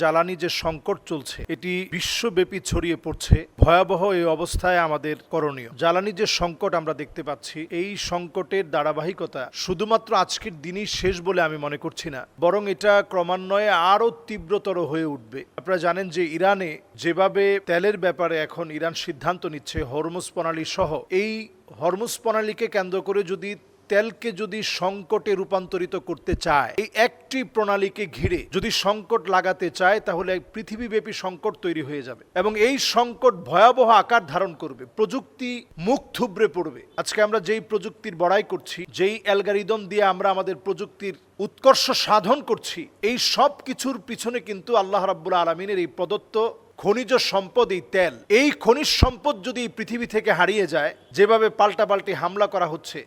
জ্বালানি যে সংকট চলছে এটি বিশ্বব্যাপী ছড়িয়ে পড়ছে। ভয়াবহ এই অবস্থায় আমাদের করণীয়। জ্বালানি যে সংকট আমরা দেখতে পাচ্ছি, এই সংকটের ধারাবাহিকতা শুধুমাত্র আজকের দিনই শেষ বলে আমি মনে করছি না, বরং এটা ক্রমান্বয়ে আরো তীব্রতর হয়ে উঠবে। আপনারা জানেন যে ইরানে যেভাবে তেলের ব্যাপারে এখন ইরান সিদ্ধান্ত নিচ্ছে, হরমুজ প্রণালী সহ, এই হরমুজ প্রণালীকে কেন্দ্র করে যদি তেলকে যদি সংকটে রূপান্তরিত করতে চায়, এই একটি প্রণালীকে ঘিরে যদি সংকট লাগাতে চায়, তাহলে পৃথিবীব্যাপী সংকট তৈরি হয়ে যাবে এবং এই সংকট ভয়াবহ আকার ধারণ করবে। প্রযুক্তি মুখ থুবড়ে পড়বে। আজকে আমরা যেই প্রযুক্তির বড়াই করছি, যেই অ্যালগরিদম দিয়ে আমরা আমাদের প্রযুক্তির উৎকর্ষ সাধন করছি, এই সব কিছুর পিছনে কিন্তু আল্লাহ রাব্বুল আলামিনের এই প্রদত্ত খনিজ সম্পদ, এই তেল, এই খনিজ সম্পদ যদি পৃথিবী থেকে হারিয়ে যায়, যেভাবে পাল্টাপাল্টি হামলা করা হচ্ছে,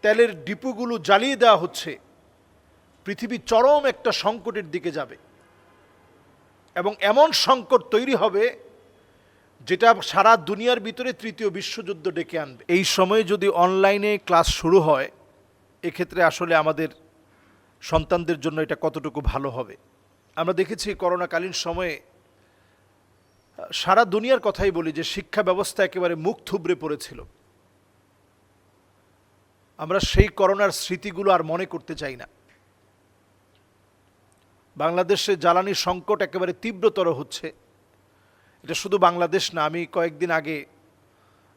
তেলের ডিপুগুলো জ্বালিয়ে দেওয়া হচ্ছে, পৃথিবী চরম একটা সংকটের দিকে যাবে এবং এমন সংকট তৈরি হবে যেটা সারা দুনিয়ার ভিতরে তৃতীয় বিশ্বযুদ্ধ ডেকে আনবে। এই সময়ে যদি অনলাইনে ক্লাস শুরু হয়, এক্ষেত্রে আসলে আমাদের সন্তানদের জন্য এটা কতটুকু ভালো হবে। আমরা দেখেছি করোনাকালীন সময়ে, সারা দুনিয়ার কথাই বলি, যে শিক্ষা ব্যবস্থা একেবারে মুখ থুবড়ে পড়েছিল। আমরা সেই করোনার স্মৃতিগুলো আর মনে করতে চাই না। বাংলাদেশে জ্বালানি সংকট একেবারে তীব্রতর হচ্ছে। এটা শুধু বাংলাদেশ না, আমি কয়েকদিন আগে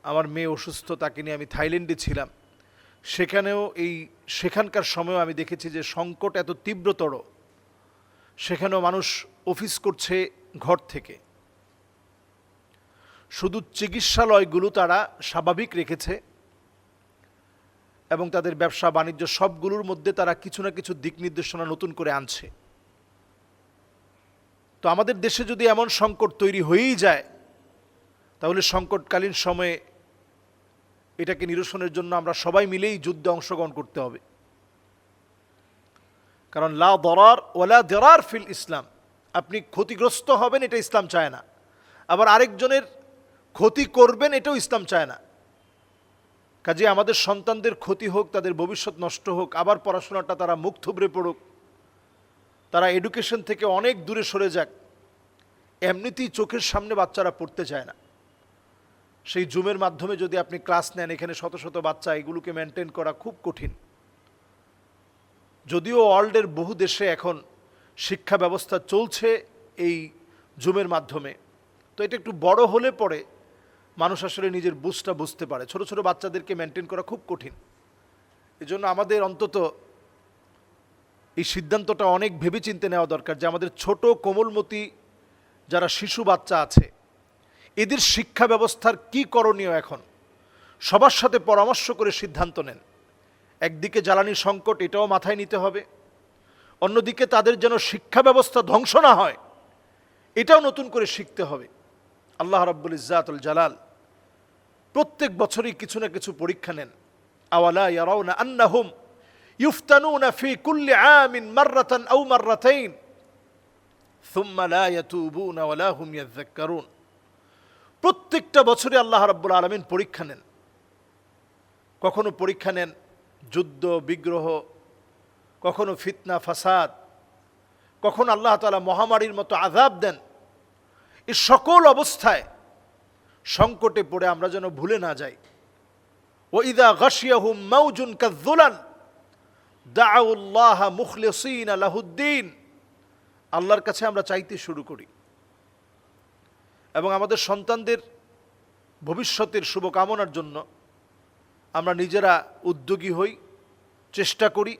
আমার মেয়ে অসুস্থ, তাকে নিয়ে আমি থাইল্যান্ডে ছিলাম। সেখানকার সময়ও আমি দেখেছি যে সংকট এত তীব্রতর, সেখানেও মানুষ অফিস করছে ঘর থেকে। শুধু চিকিৎসালয়গুলো তারা স্বাভাবিক রেখেছে এবং তাদের ব্যবসা বাণিজ্য সবগুলোর মধ্যে তারা কিছু না কিছু দিক নির্দেশনা নতুন করে আনছে। তো আমাদের দেশে যদি এমন সংকট তৈরি হয়েই যায়, তাহলে সংকটকালীন সময়ে এটাকে নিরসনের জন্য আমরা সবাই মিলেই যুদ্ধে অংশগ্রহণ করতে হবে। কারণ লা দরার ওয়ালা দিরার ফিল ইসলাম, আপনি ক্ষতিগ্রস্ত হবেন এটা ইসলাম চায় না, আবার আরেকজনের ক্ষতি করবেন এটাও ইসলাম চায় না। কাজে আমাদের সন্তানদের ক্ষতি হোক, তাদের ভবিষ্যৎ নষ্ট হোক, আবার পড়াশোনাটা তারা মুখ থুবড়ে পড়ুক, তারা এডুকেশন থেকে অনেক দূরে সরে যাক, এমনিতেই চোখের সামনে বাচ্চারা পড়তে চায় না। সেই জুমের মাধ্যমে যদি আপনি ক্লাস নেন, এখানে শত শত বাচ্চা, এগুলোকে মেনটেন করা খুব কঠিন। যদিও ওয়ার্ল্ডের বহু দেশে এখন শিক্ষা ব্যবস্থা চলছে এই জুমের মাধ্যমে, তো এটা একটু বড় হলে পরে মানুষ আসলে নিজের বুঝটা বুঝতে পারে। ছোট ছোট বাচ্চাদেরকে মেনটেন করা খুব কঠিন। এজন্য আমাদের অন্তত এই সিদ্ধান্তটা অনেক ভেবেচিন্তে নেওয়া দরকার যে আমাদের ছোট কোমলমতি যারা শিশু বাচ্চা আছে, এদের শিক্ষা ব্যবস্থার কি করণীয়, এখন সবার সাথে পরামর্শ করে সিদ্ধান্ত নেন। একদিকে জ্বালানি সংকট, এটাও মাথায় নিতে হবে, অন্যদিকে তাদের যেন শিক্ষা ব্যবস্থা ধ্বংস না হয়, এটাও নতুন করে শিখতে হবে। আল্লাহ রাব্বুল ইজ্জাতুল জালাল প্রত্যেক বছরই কিছু না কিছু পরীক্ষা নেন। আওয়ালা ইয়ারাউনা আন্নাহুম ইফতানুনা ফি কুল্লি আমিন মাররাতান আও মাররাতাইন সুম্মা লা ইয়াতুবুনা ওয়া লা হুম ইয়াযাক্কারুন। প্রত্যেকটা বছরে আল্লাহ রাব্বুল আলামিন পরীক্ষা নেন। কখনো পরীক্ষা নেন যুদ্ধ বিগ্রহ, কখনো ফিতনা ফাসাদ, কখনো আল্লাহ তাআলা মহামারীর মতো আযাব দেন। এই সকল অবস্থায় সংকটে পড়ে আমরা যেন ভুলে না যাই। ওয়াইদা গাশিয়াহুম মাউজুন কাযযুলাল দাউল্লাহ মুখলিসিনা লাহুদ্দিন, আল্লাহর কাছে আমরা চাইতে শুরু করি এবং আমাদের সন্তানদের ভবিষ্যতের শুভকামনার জন্য আমরা নিজেরা উদ্যোগী হই, চেষ্টা করি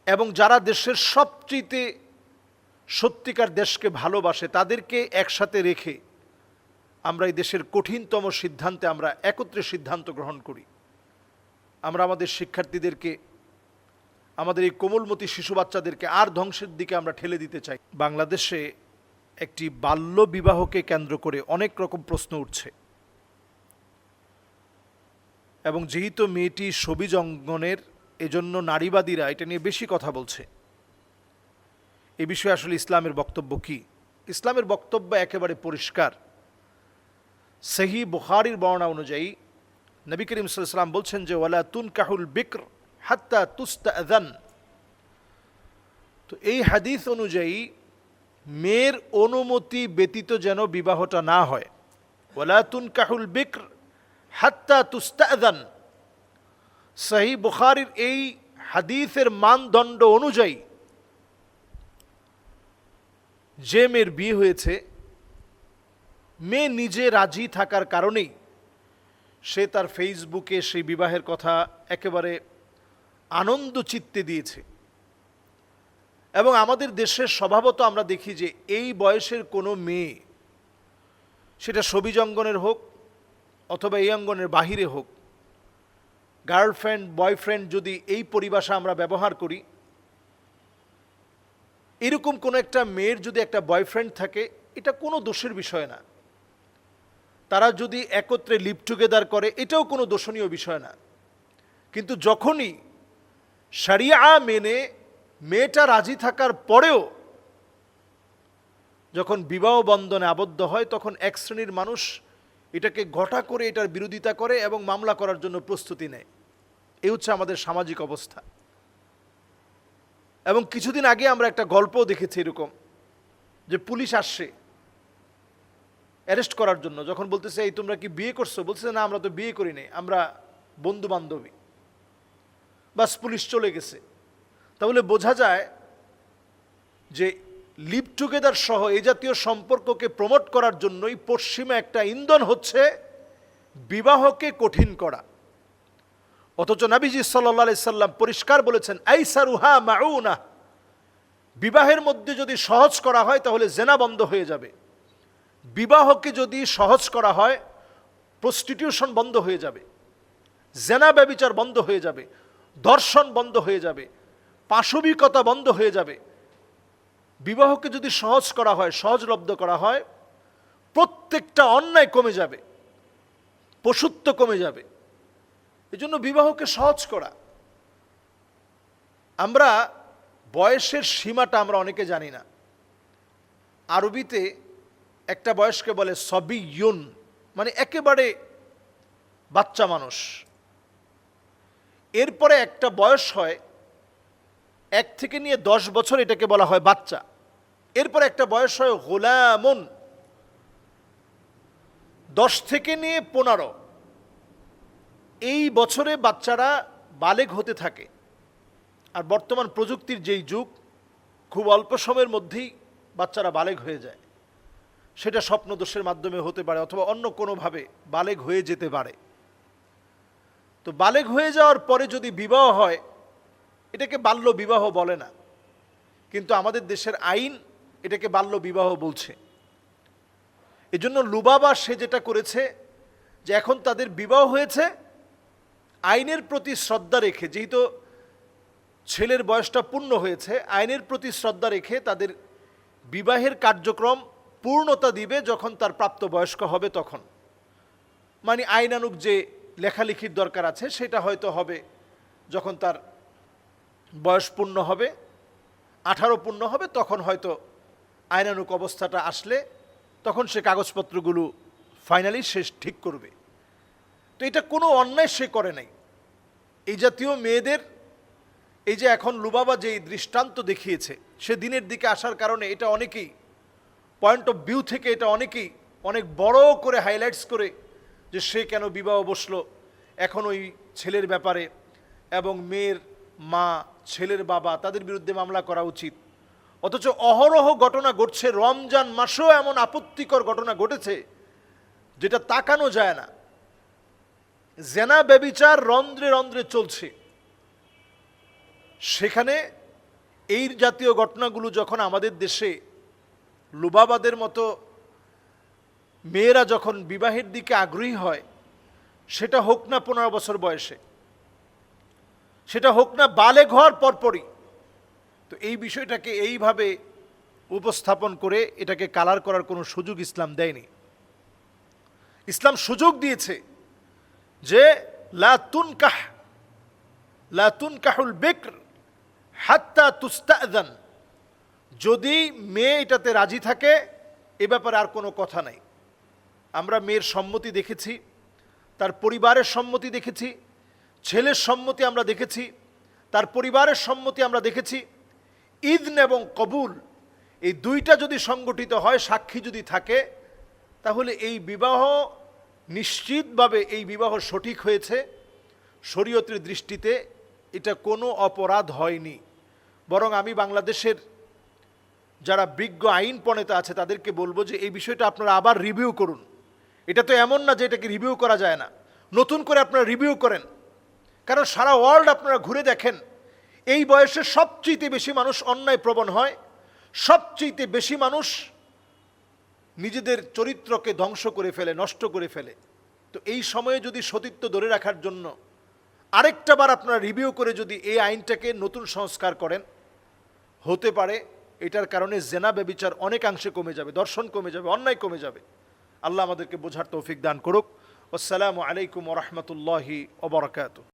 এবং যারা দেশের সবচেয়ে সত্যিকার দেশকে ভালোবাসে তাদেরকে একসাথে রেখে আমরা এই দেশের কঠিনতম সিদ্ধান্তে আমরা একত্রে সিদ্ধান্ত গ্রহণ করি। আমরা আমাদের শিক্ষার্থীদেরকে, আমাদের এই কোমলমতি শিশু বাচ্চাদেরকে আর ধ্বংসের দিকে আমরা ঠেলে দিতে চাই। বাংলাদেশে একটি বাল্য বিবাহকে কেন্দ্র করে অনেক রকম প্রশ্ন উঠছে এবং যেহেতু মেয়েটি সবিজ অঙ্গনের, এজন্য নারীবাদীরা এটা নিয়ে বেশি কথা বলছে। এ বিষয়ে আসলে ইসলামের বক্তব্য কি? ইসলামের বক্তব্য একেবারে পরিষ্কার। সহিহ বুখারীর বর্ণনা অনুযায়ী নবী করিম সাল্লাল্লাহু আলাইহি ওয়াসাল্লাম বলছেন যে ওয়ালা তুনকাহুল বিকর হাত্তা তুস্তাযান। তো এই হাদিস অনুযায়ী মেয়ের অনুমতি ব্যতীত যেন বিবাহটা না হয়। ওয়ালা তুনকাহুল বিক্র হাত্তা তুস্তাযান। সহিহ বুখারীর এই হাদিসের মানদণ্ড অনুযায়ী যে মেয়ের বিয়ে হয়েছে, মেয়ে নিজে রাজি থাকার কারণেই সে তার ফেসবুকে সেই বিবাহের কথা একেবারে আনন্দ চিত্তে দিয়েছে। এবং আমাদের দেশের স্বভাবত আমরা দেখি যে এই বয়সের কোনো মেয়ে, সেটা সবিজ অঙ্গনের হোক অথবা এই অঙ্গনের বাহিরে হোক, গার্লফ্রেন্ড বয়ফ্রেন্ড যদি এই পরিভাষা আমরা ব্যবহার করি, এরকম কোনো একটা মেয়ের যদি একটা বয়ফ্রেন্ড থাকে, এটা কোনো দোষের বিষয় না। তারা যদি একত্রে লিভ টুগেদার করে, এটাও কোনো দোষণীয় বিষয় না। কিন্তু যখনই শরিয়া মেনে মেয়েটা রাজি থাকার পরেও যখন বিবাহ বন্ধনে আবদ্ধ হয়, তখন এক শ্রেণীর মানুষ এটাকে ঘটা করে এটার বিরোধিতা করে এবং মামলা করার জন্য প্রস্তুতি নেয়। এই হচ্ছে আমাদের সামাজিক অবস্থা। এবং কিছুদিন আগে আমরা একটা গল্পও দেখেছি এরকম, যে পুলিশ আসছে অ্যারেস্ট করার জন্য। যখন বলতেছে এই তোমরা কি বিয়ে করছো, বলছে না আমরা তো বিয়ে করিনি, আমরা বন্ধু বান্ধবী। বাস পুলিশ চলে গেছে। তাহলে বোঝা যায় যে লিভ টুগেদার সহ এই জাতীয় সম্পর্ককে প্রমোট করার জন্যই পশ্চিমে একটা ইন্ধন হচ্ছে বিবাহকে কঠিন করা। অথচ নবীজি সাল্লাল্লাহু আলাইহি সাল্লাম পরিষ্কার বলেছেন, আইসারুহা মাউনা, বিবাহের মধ্যে যদি সহজ করা হয় তাহলে জেনা বন্ধ হয়ে যাবে। বিবাহকে যদি সহজ করা হয়, প্রস্টিটিউশন বন্ধ হয়ে যাবে, জেনা ব্যভিচার বন্ধ হয়ে যাবে, ধর্ষণ বন্ধ হয়ে যাবে, পাশবিকতা বন্ধ হয়ে যাবে। বিবাহকে যদি সহজ করা হয়, সহজলব্ধ করা হয়, প্রত্যেকটা অন্যায় কমে যাবে, পশুত্ব কমে যাবে। এজন্য বিবাহকে সহজ করা। আমরা বয়সের সীমাটা আমরা অনেকে জানি না। আরবিতে একটা বয়সকে বলে সবিয়ুন, মানে একেবারে বাচ্চা মানুষ। এরপরে একটা বয়স হয় 1 থেকে নিয়ে 10 বছর, এটাকে বলা হয় বাচ্চা। এরপর একটা বয়স হয় গোলামুন, 10 থেকে নিয়ে 15। এই বছরে বাচ্চারা বালেগ হতে থাকে। আর বর্তমান প্রযুক্তির যেই যুগ, খুব অল্প সময়ের মধ্যেই বাচ্চারা বালেগ হয়ে যায়। সেটা স্বপ্নদোষের মাধ্যমে হতে পারে অথবা অন্য কোনোভাবে বালেগ হয়ে যেতে পারে। তো বালেগ হয়ে যাওয়ার পরে যদি বিবাহ হয়, এটাকে বাল্য বিবাহ বলে না, কিন্তু আমাদের দেশের আইন এটাকে বাল্য বিবাহ বলছে। এজন্য লুবাবা সে যেটা করেছে, যে এখন তাদের বিবাহ হয়েছে, আইনের প্রতি শ্রদ্ধা রেখে, যেহেতু ছেলের বয়সটা পূর্ণ হয়েছে, আইনের প্রতি শ্রদ্ধা রেখে তাদের বিবাহের কার্যক্রম পূর্ণতা দিবে যখন তার প্রাপ্তবয়স্ক হবে তখন। মানে আইনানুগ যে লেখালেখির দরকার আছে সেটা হয়তো হবে যখন তার বয়স পূর্ণ হবে, 18 পূর্ণ হবে, তখন হয়তো আইনানুগ অবস্থাটা আসলে তখন সে কাগজপত্রগুলো ফাইনালি সে ঠিক করবে। তো এটা কোনো অন্যায় সে করে নাই। এই জাতীয় মেয়েদের এই যে এখন লুবাবা যেই দৃষ্টান্ত দেখিয়েছে, সে দিনের দিকে আসার কারণে এটা অনেকেই পয়েন্ট অফ ভিউ থেকে এটা অনেকেই অনেক বড় করে হাইলাইটস করে যে সে কেন বিবাহ বসলো এখন ওই ছেলের ব্যাপারে, এবং মেয়ের মা, ছেলের বাবা, তাদের বিরুদ্ধে মামলা করা উচিত। অথচ অহরহ ঘটনা ঘটছে, রমজান মাসেও এমন আপত্তিকর ঘটনা ঘটেছে যেটা তাকানো যায় না। জেনা ব্যভিচার রন্ধ্রে রন্ধ্রে চলছে। সেখানে এই জাতীয় ঘটনাগুলো যখন আমাদের দেশে লুবাবাদের মতো মেয়েরা যখন বিবাহের দিকে আগ্রহী হয়, সেটা হোক না 15 বছর বয়সে, সেটা হোক না বালেগ হওয়ার পরপরই, তো এই বিষয়টাকে এইভাবে উপস্থাপন করে এটাকে কালার করার কোনো সুযোগ ইসলাম দেয়নি। ইসলাম সুযোগ দিয়েছে যে লা তুনকাহুল বিক্র হাত্তা তুস্তাযান, যদি মেয়ে এটাতে রাজি থাকে এ ব্যাপারে আর কোনো কথা নাই। আমরা মেয়ের সম্মতি দেখেছি, তার পরিবারের সম্মতি দেখেছি, ছেলের সম্মতি আমরা দেখেছি, তার পরিবারের সম্মতি আমরা দেখেছি। ইদন এবং কবুল এই দুইটা যদি সংগঠিত হয়, সাক্ষী যদি থাকে, তাহলে এই বিবাহ নিশ্চিতভাবে এই বিবাহ সঠিক হয়েছে। শরীয়তের দৃষ্টিতে এটা কোনো অপরাধ হয়নি। বরং আমি বাংলাদেশের যারা বিজ্ঞ আইন প্রণেতা আছে তাদেরকে বলবো যে এই বিষয়টা আপনারা আবার রিভিউ করুন। এটা তো এমন না যে এটাকে রিভিউ করা যায় না, নতুন করে আপনারা রিভিউ করেন। কারণ সারা ওয়ার্ল্ড আপনারা ঘুরে দেখেন, এই বয়সে সবচেয়ে বেশি মানুষ অন্যায় প্রবণ হয়, সবচেয়ে বেশি মানুষ নিজেদের চরিত্রকে ধ্বংস করে ফেলে, নষ্ট করে ফেলে। তো এই সময়ে যদি সতীত্ব ধরে রাখার জন্য আরেকটা বার আপনারা রিভিউ করে যদি এই আইনটাকে নতুন সংস্কার করেন, হতে পারে এটার কারণে জেনা ব্যভিচার অনেকাংশে কমে যাবে, দর্শন কমে যাবে, অন্যায় কমে যাবে। আল্লাহ আমাদেরকে বোঝার তৌফিক দান করুক। আসসালামু আলাইকুম ওয়া রাহমাতুল্লাহি ওয়া বারাকাতুহু।